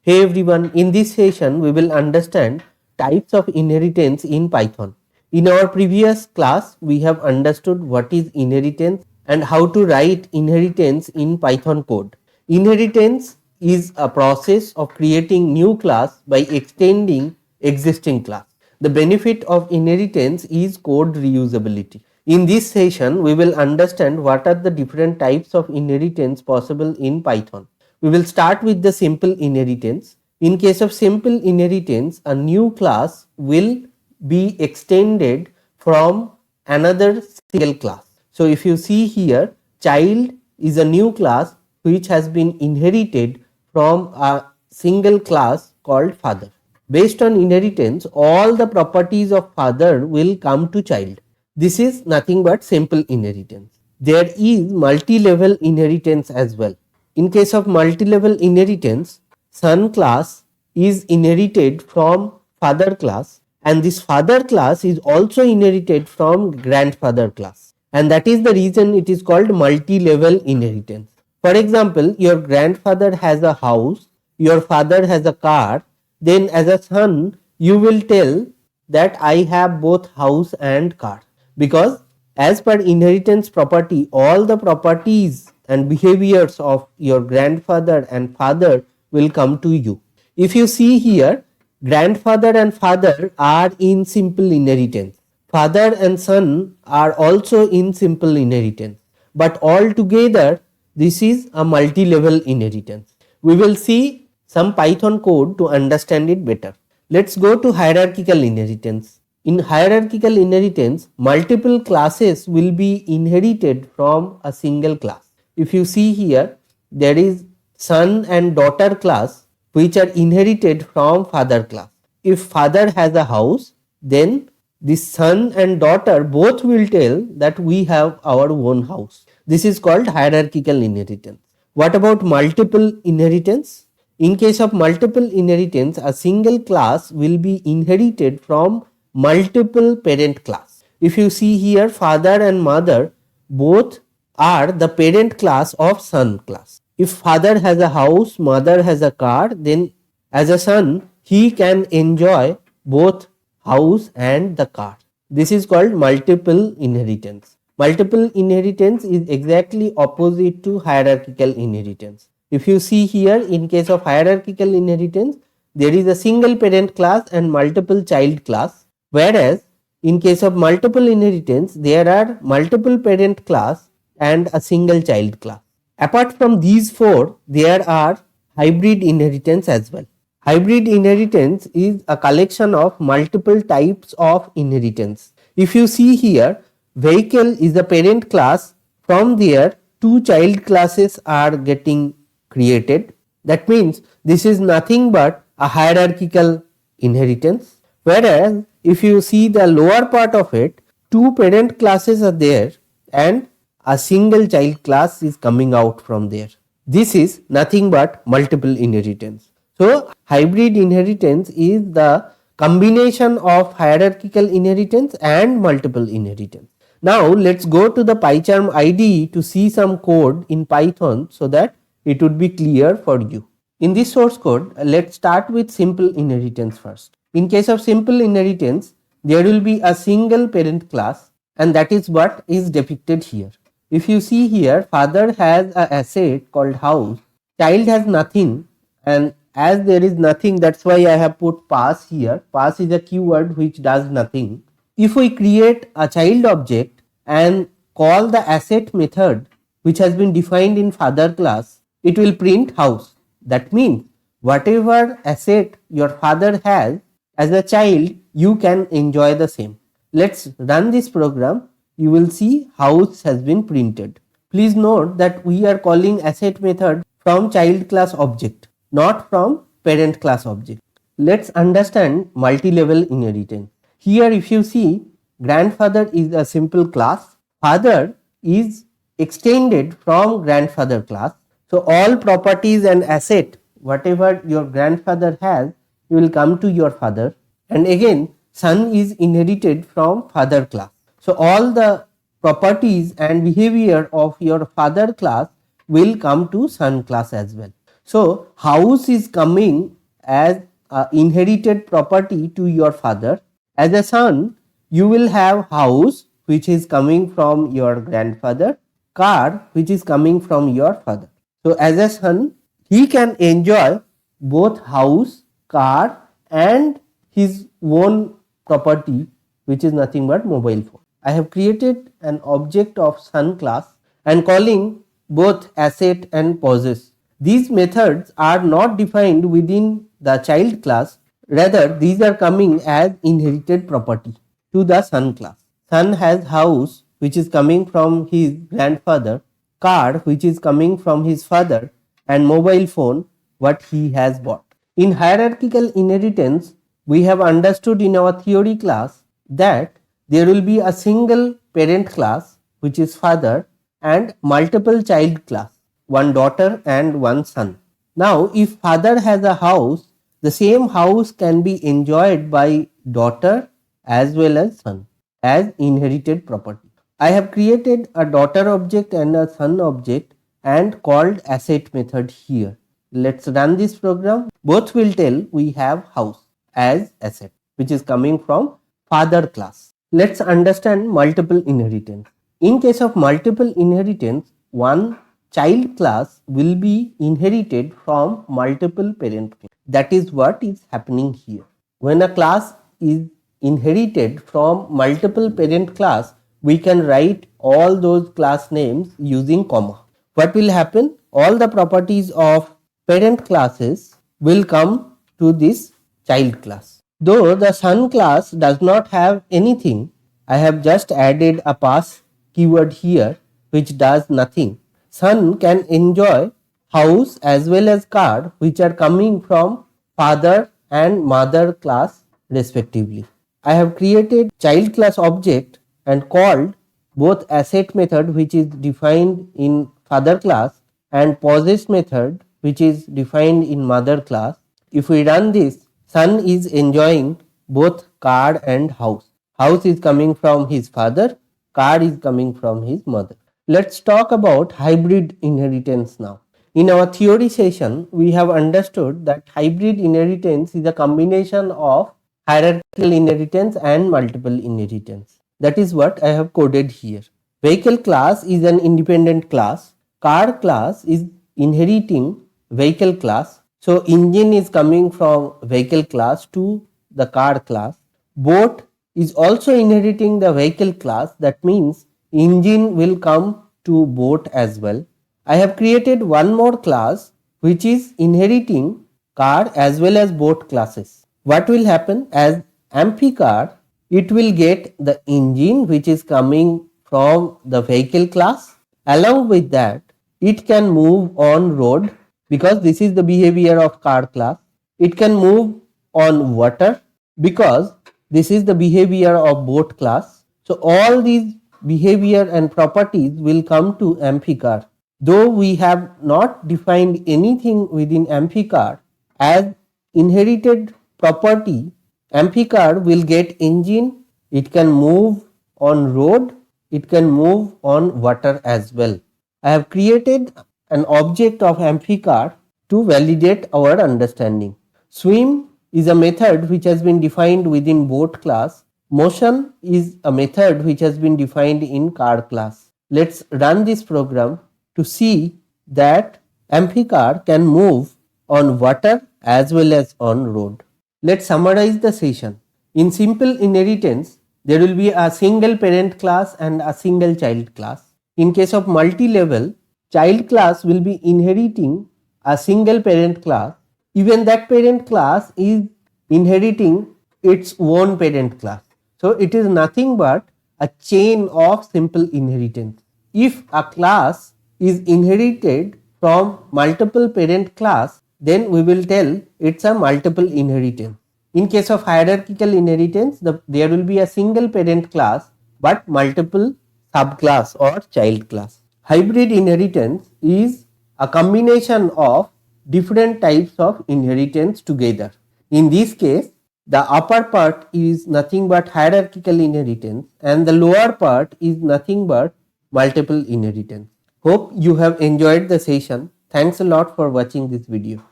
Hey everyone, in this session we will understand types of inheritance in Python. In our previous class we have understood what is inheritance and how to write inheritance in Python code. Inheritance is a process of creating new class by extending existing class. The benefit of inheritance is code reusability. In this session we will understand what are the different types of inheritance possible in Python. We will start with the simple inheritance. In case of simple inheritance, a new class will be extended from another single class. So if you see here, child is a new class which has been inherited from a single class called father. Based on inheritance, all the properties of father will come to child. This is nothing but simple inheritance. There is multi-level inheritance as well. In case of multi-level inheritance, son class is inherited from father class, and this father class is also inherited from grandfather class, and that is the reason it is called multi-level inheritance. For example, your grandfather has a house, your father has a car, then as a son you will tell that I have both house and car, because as per inheritance property, all the properties and behaviors of your grandfather and father will come to you. If you see here, grandfather and father are in simple inheritance. Father and son are also in simple inheritance. But all together, this is a multi-level inheritance. We will see some Python code to understand it better. Let's go to hierarchical inheritance. In hierarchical inheritance, multiple classes will be inherited from a single class. If you see here, there is son and daughter class which are inherited from father class. If father has a house, then the son and daughter both will tell that we have our own house. This is called hierarchical inheritance. What about multiple inheritance? In case of multiple inheritance, a single class will be inherited from multiple parent class. If you see here, father and mother both are the parent class of son class. If father has a house, mother has a car, then as a son he can enjoy both house and the car. This is called multiple inheritance. Multiple inheritance is exactly opposite to hierarchical inheritance. If you see here, in case of hierarchical inheritance, there is a single parent class and multiple child class, whereas in case of multiple inheritance, there are multiple parent class and a single child class. Apart from these four, there are hybrid inheritance as well. Hybrid inheritance is a collection of multiple types of inheritance. If you see here, vehicle is the parent class. From there, two child classes are getting created. That means this is nothing but a hierarchical inheritance. Whereas if you see the lower part of it, two parent classes are there and a single child class is coming out from there. This is nothing but multiple inheritance. So hybrid inheritance is the combination of hierarchical inheritance and multiple inheritance. Now let's go to the PyCharm IDE to see some code in Python so that it would be clear for you. In this source code, let's start with simple inheritance first. In case of simple inheritance, there will be a single parent class, and that is what is depicted here. If you see here, father has an asset called house, child has nothing, and as there is nothing, that's why I have put pass here. Pass is a keyword which does nothing. If we create a child object and call the asset method which has been defined in father class, it will print house. That means whatever asset your father has as a child, you can enjoy the same. Let's run this program. You will see house has been printed. Please note that we are calling asset method from child class object, not from parent class object. Let's understand multi-level inheritance. Here if you see, grandfather is a simple class, father is extended from grandfather class. So all properties and asset whatever your grandfather has, you will come to your father, and again son is inherited from father class. So all the properties and behavior of your father class will come to son class as well. So house is coming as a inherited property to your father. As a son, you will have house which is coming from your grandfather, car which is coming from your father. So as a son, he can enjoy both house, car and his own property, which is nothing but mobile phone. I have created an object of son class and calling both asset and possess. These methods are not defined within the child class, rather these are coming as inherited property to the son class. Son has house which is coming from his grandfather, car which is coming from his father, and mobile phone what he has bought. In hierarchical inheritance, we have understood in our theory class that there will be a single parent class which is father and multiple child class, one daughter and one son. Now if father has a house, the same house can be enjoyed by daughter as well as son as inherited property. I have created a daughter object and a son object and called asset method here. Let's run this program. Both will tell we have house as asset which is coming from father class. Let's understand multiple inheritance. In case of multiple inheritance, one child class will be inherited from multiple parent class. That is what is happening here. When a class is inherited from multiple parent class, we can write all those class names using comma. What will happen? All the properties of parent classes will come to this child class. Though the son class does not have anything, I have just added a pass keyword here which does nothing. Son can enjoy house as well as car which are coming from father and mother class respectively. I have created child class object and called both asset method which is defined in father class and possess method which is defined in mother class. If we run this, son is enjoying both car and house. House is coming from his father, car is coming from his mother. Let's talk about hybrid inheritance now. In our theory session, we have understood that hybrid inheritance is a combination of hierarchical inheritance and multiple inheritance. That is what I have coded here. Vehicle class is an independent class. Car class is inheriting vehicle class. So engine is coming from vehicle class to the car class. Boat is also inheriting the vehicle class. That means engine will come to boat as well. I have created one more class which is inheriting car as well as boat classes. What will happen? As amphicar, it will get the engine which is coming from the vehicle class. Along with that, it can move on road because this is the behavior of car class. It can move on water because this is the behavior of boat class. So all these behavior and properties will come to amphicar. Though we have not defined anything within amphicar, as inherited property, amphicar will get engine, it can move on road, it can move on water as well. I have created an object of amphicar to validate our understanding. Swim is a method which has been defined within boat class. Motion is a method which has been defined in car class. Let's run this program to see that amphicar can move on water as well as on road. Let's summarize the session. In simple inheritance, there will be a single parent class and a single child class. In case of multi-level, child class will be inheriting a single parent class. Even that parent class is inheriting its own parent class. So it is nothing but a chain of simple inheritance. If a class is inherited from multiple parent class, then we will tell it's a multiple inheritance. In case of hierarchical inheritance, there will be a single parent class but multiple subclass or child class. Hybrid inheritance is a combination of different types of inheritance together. In this case, the upper part is nothing but hierarchical inheritance and the lower part is nothing but multiple inheritance. Hope you have enjoyed the session. Thanks a lot for watching this video.